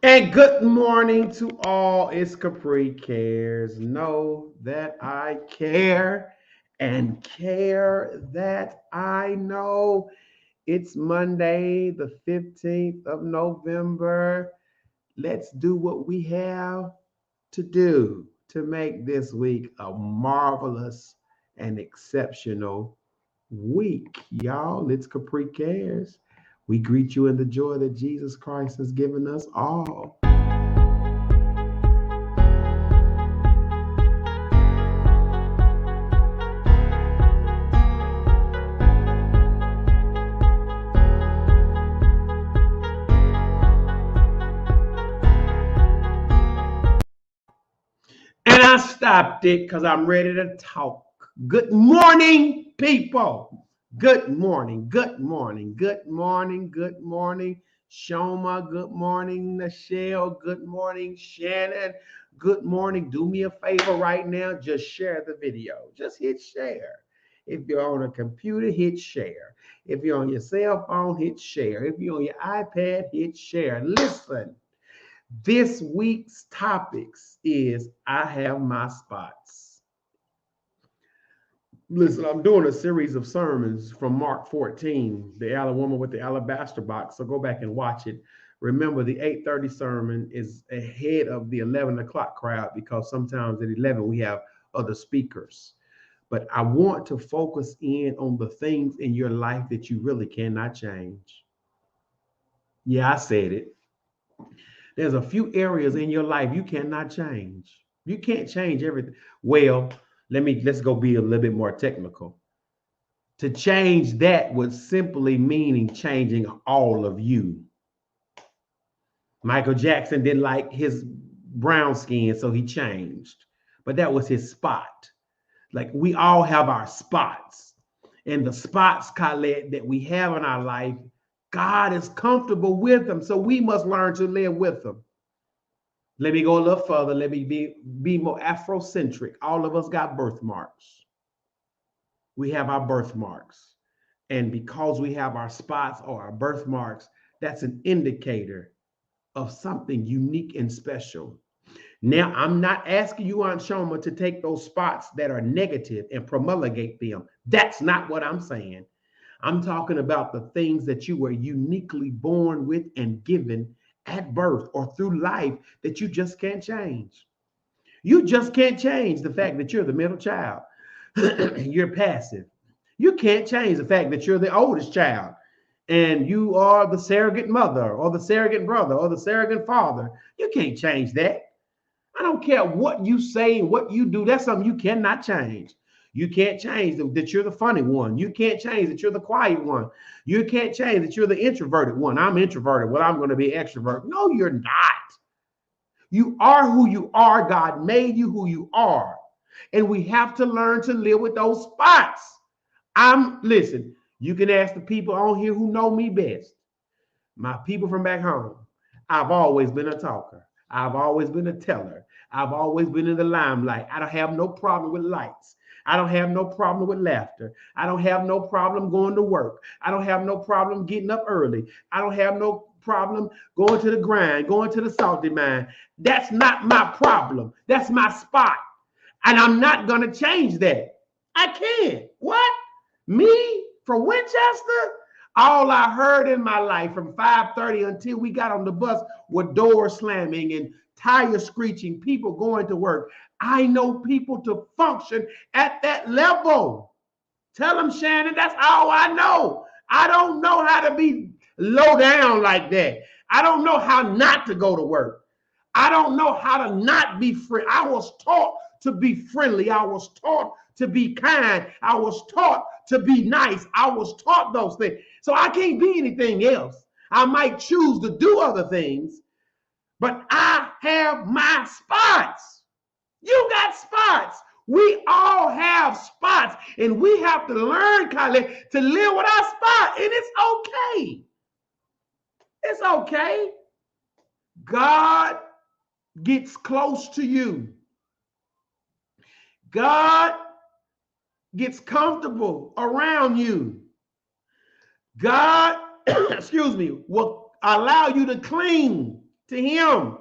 And good morning to all. It's Capri Cares. Know that I care and care that I know. It's Monday, the 15th of November. Let's do what we have to do to make this week a marvelous and exceptional week. Y'all, it's Capri Cares. We greet you in the joy that Jesus Christ has given us all. And I stopped it because I'm ready to talk. Good morning, people. Good morning. Good morning. Good morning. Good morning, Shoma. Good morning, Nichelle. Good morning, Shannon. Good morning. Do me a favor right now. Just share the video. Just hit share. If you're on a computer, hit share. If you're on your cell phone, hit share. If you're on your iPad, hit share. Listen. This week's topics is I have my spots. Listen, I'm doing a series of sermons from Mark 14, the woman with the alabaster box. So go back and watch it. Remember, the 8:30 sermon is ahead of the 11 o'clock crowd because sometimes at 11 we have other speakers. But I want to focus in on the things in your life that you really cannot change. Yeah, I said it. There's a few areas in your life you cannot change. You can't change everything. Well, let's go be a little bit more technical. To change that would simply meaning changing all of you. Michael Jackson didn't like his brown skin, so he changed. But that was his spot. Like we all have our spots. And the spots, Khaled, that we have in our life, God is comfortable with them. So we must learn to live with them. Let me go a little further. Let me be more Afrocentric. All of us got birthmarks. We have our birthmarks. And because we have our spots or our birthmarks, that's an indicator of something unique and special. Now, I'm not asking you, Aunt Shoma, to take those spots that are negative and promulgate them. That's not what I'm saying. I'm talking about the things that you were uniquely born with and given at birth or through life that you just can't change. You just can't change the fact that you're the middle child. You're passive. You can't change the fact that you're the oldest child and you are the surrogate mother or the surrogate brother or the surrogate father. You can't change that. I don't care what you say and what you do. That's something you cannot change. You can't change that you're the funny one. You can't change that you're the quiet one. You can't change that you're the introverted one. I'm introverted. Well, I'm going to be extrovert. No, you're not. You are who you are. God made you who you are. And we have to learn to live with those spots. Listen, you can ask the people on here who know me best. My people from back home. I've always been a talker. I've always been a teller. I've always been in the limelight. I don't have no problem with lights. I don't have no problem with laughter. I don't have no problem going to work. I don't have no problem getting up early. I don't have no problem going to the grind, going to the salty mine. That's not my problem. That's my spot. And I'm not going to change that. I can't. What? Me from Winchester? All I heard in my life from 5:30 until we got on the bus were doors slamming and tires screeching, people going to work. I know people to function at that level. Tell them, Shannon, that's all I know. I don't know how to be low down like that. I don't know how not to go to work. I don't know how to not be friendly. I was taught to be friendly. I was taught to be kind. I was taught to be nice. I was taught those things. So I can't be anything else. I might choose to do other things, but I have my spots. You got spots. We all have spots, and we have to learn, Khaled, to live with our spot, and it's okay. It's okay. God gets close to you. God gets comfortable around you. God, excuse me, will allow you to cling to him.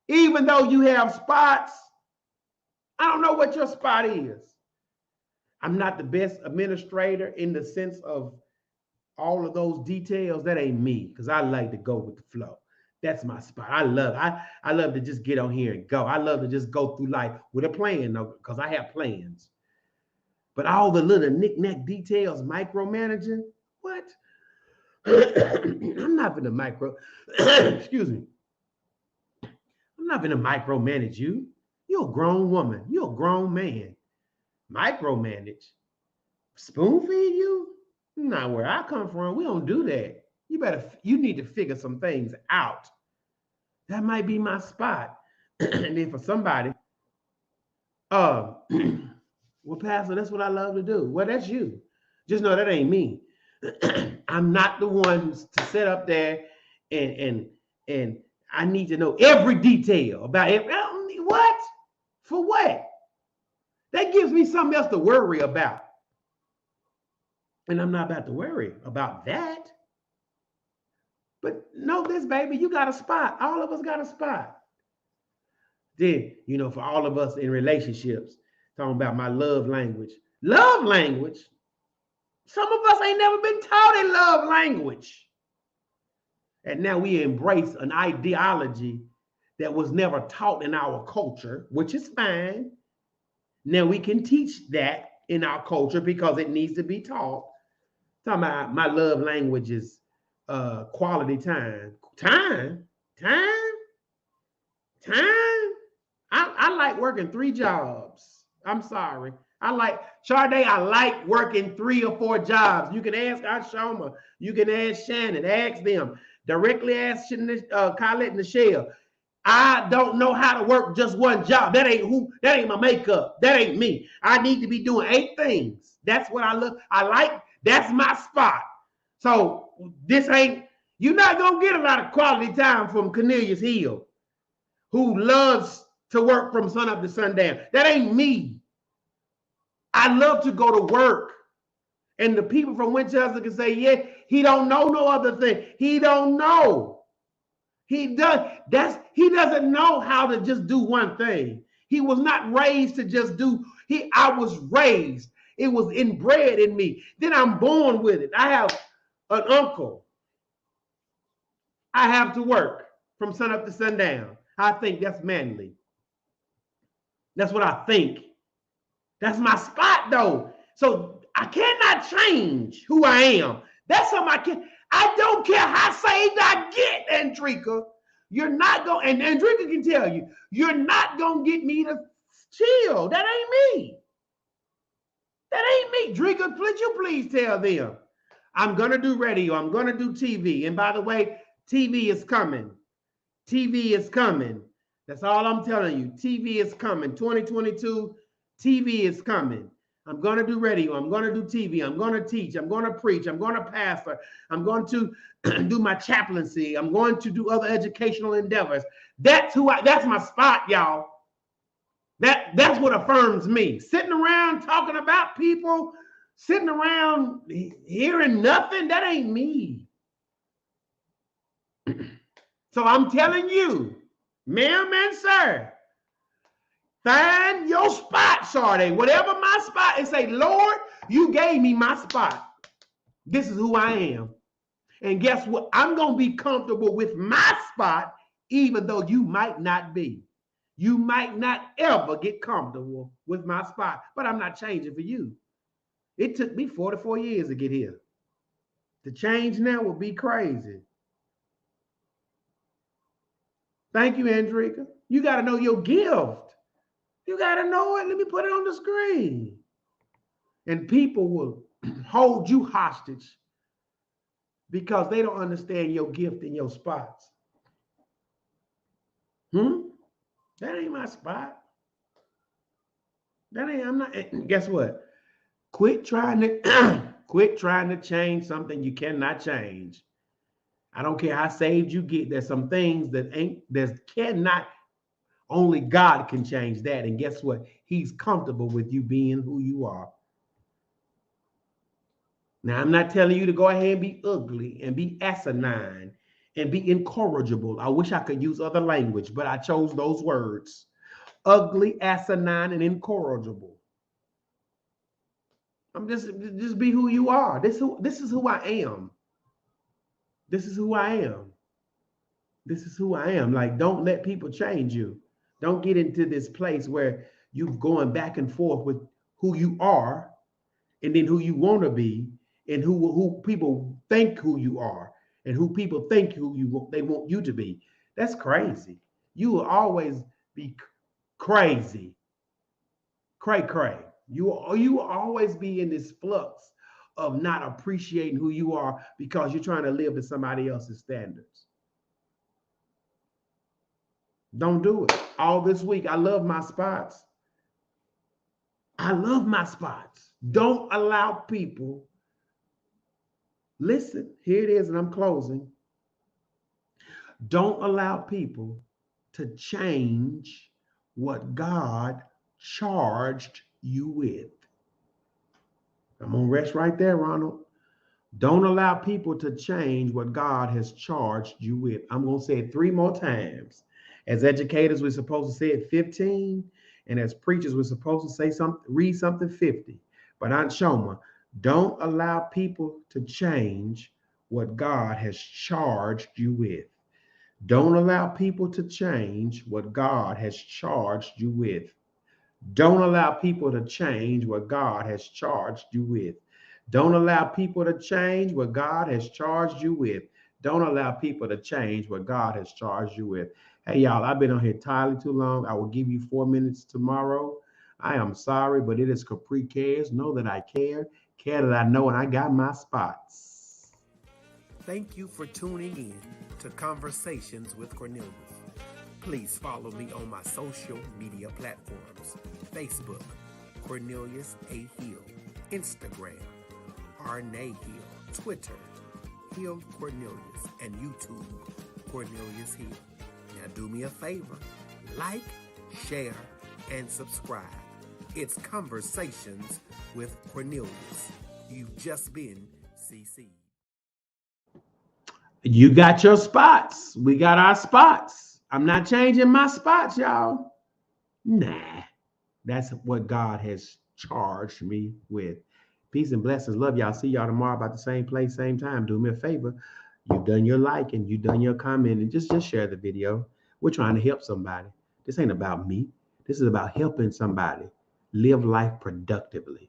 Even though you have spots, I don't know what your spot is. I'm not the best administrator in the sense of all of those details. That ain't me, because I like to go with the flow. That's my spot. I love to just get on here and go. I love to just go through life with a plan, though, because I have plans. But all the little knick-knack details, micromanaging, what? I'm not gonna excuse me. I'm not gonna micromanage you. You're a grown woman. You're a grown man. Micromanage. Spoon feed you? Not where I come from. We don't do that. You need to figure some things out. That might be my spot. And then for somebody, uh, well, Pastor, that's what I love to do. Well, that's you. Just know that ain't me. I'm not the one who's to sit up there and I need to know every detail about it. What? For what? That gives me something else to worry about. And I'm not about to worry about that. But know this, baby, you got a spot. All of us got a spot. Then, for all of us in relationships, talking about my love language. Love language? Some of us ain't never been taught a love language. And now we embrace an ideology that was never taught in our culture, which is fine. Now we can teach that in our culture because it needs to be taught. Talking about my love language is quality time. Time. I like working 3 jobs. I'm sorry. Sade, I like working 3 or 4 jobs. You can ask Ashoma. You can ask Shannon. Ask them. Directly ask Colette and Michelle. I don't know how to work just one job. That ain't my makeup. That ain't me. I need to be doing 8 things. That's what I like. That's my spot. So you're not going to get a lot of quality time from Cornelius Hill, who loves to work from sun up to sundown. That ain't me. I love to go to work. And the people from Winchester can say, yeah, he don't know no other thing. He don't know. He doesn't know how to just do one thing. He was not raised to just do. I was raised. It was inbred in me. Then I'm born with it. I have an uncle. I have to work from sun up to sundown. I think that's manly. That's what I think. That's my spot, though. So I cannot change who I am. That's something I don't care how saved I get, Andrika. You're not going, and Andrika can tell you, you're not going to get me to chill. That ain't me. That ain't me. Drika, would you please tell them? I'm going to do radio. I'm going to do TV. And by the way, TV is coming. TV is coming. That's all I'm telling you. TV is coming. 2022, TV is coming. I'm going to do radio. I'm going to do TV. I'm going to teach. I'm going to preach. I'm going to pastor. I'm going to do my chaplaincy. I'm going to do other educational endeavors. That's my spot, y'all. That's what affirms me. Sitting around talking about people, sitting around hearing nothing, that ain't me. So I'm telling you, ma'am and sir, find your spot, Sade. Whatever my spot, and say, Lord, you gave me my spot. This is who I am. And guess what? I'm going to be comfortable with my spot, even though you might not be. You might not ever get comfortable with my spot, but I'm not changing for you. It took me 44 years to get here. To change now would be crazy. Thank you, Andrika. You got to know your gift. You got to know it. Let me put it on the screen. And people will hold you hostage because they don't understand your gift and your spots. That ain't my spot. I'm not. Guess what? Quit trying to change something you cannot change. I don't care how saved you get. There's some things that cannot. Only God can change that. And guess what? He's comfortable with you being who you are. Now, I'm not telling you to go ahead and be ugly and be asinine and be incorrigible. I wish I could use other language, but I chose those words. Ugly, asinine, and incorrigible. I'm just be who you are. This is who I am. This is who I am. This is who I am. Like, don't let people change you. Don't get into this place where you're going back and forth with who you are and then who you want to be and who people think who you are and who people think they want you to be. That's crazy. You will always be crazy. Cray. You will always be in this flux of not appreciating who you are because you're trying to live to somebody else's standards. Don't do it. All this week, I love my spots. I love my spots. Don't allow people, listen, here it is, and I'm closing. Don't allow people to change what God charged you with. I'm going to rest right there, Ronald. Don't allow people to change what God has charged you with. I'm going to say it 3 more times. As educators, we're supposed to say it 15, and as preachers, we're supposed to say something, read something 50. But Aunt Shoma, don't allow people to change what God has charged you with. Don't allow people to change what God has charged you with. Don't allow people to change what God has charged you with. Don't allow people to change what God has charged you with. Don't allow people to change what God has charged you with. Hey, y'all, I've been on here entirely too long. I will give you 4 minutes tomorrow. I am sorry, but it is CAPRICARES. Know that I care that I know, and I got my spots. Thank you for tuning in to Conversations with Cornelius. Please follow me on my social media platforms: Facebook, Cornelius A. Hill; Instagram, Arne Hill; Twitter, Hill Cornelius; and YouTube, Cornelius Hill. Now do me a favor, like, share, and subscribe. It's Conversations with Cornelius. You've just been CC'd. You got your spots. We got our spots. I'm not changing my spots, y'all. Nah, that's what God has charged me with. Peace and blessings. Love y'all. See y'all tomorrow about the same place, same time. Do me a favor. You've done your like and you've done your comment, and just share the video. We're trying to help somebody. This ain't about me. This is about helping somebody live life productively.